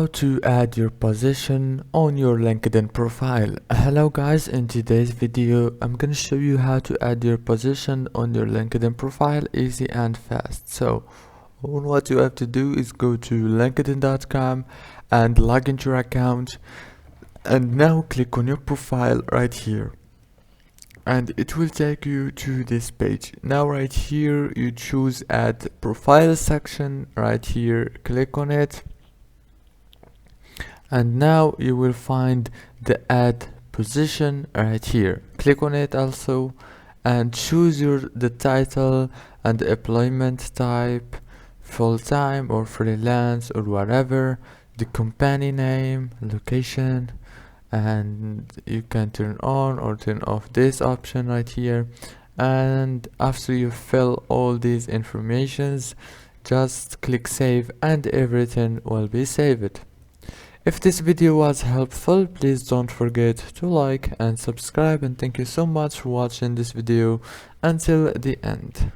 How to add your position on your LinkedIn profile. Hello guys, in today's video I'm gonna show you how to add your position on your LinkedIn profile easy and fast. So what you have to do is go to linkedin.com and log into your account, and now click on your profile right here, and it will take you to this page. Now right here you choose add profile section. Right here, click on it, and now you will find the add position right here. Click on it also and choose the title and the employment type, full-time or freelance or whatever, the company name, location, and you can turn on or turn off this option right here. And after you fill all these informations, just click save and everything will be saved. If this video was helpful, please don't forget to like and subscribe, and thank you so much for watching this video until the end.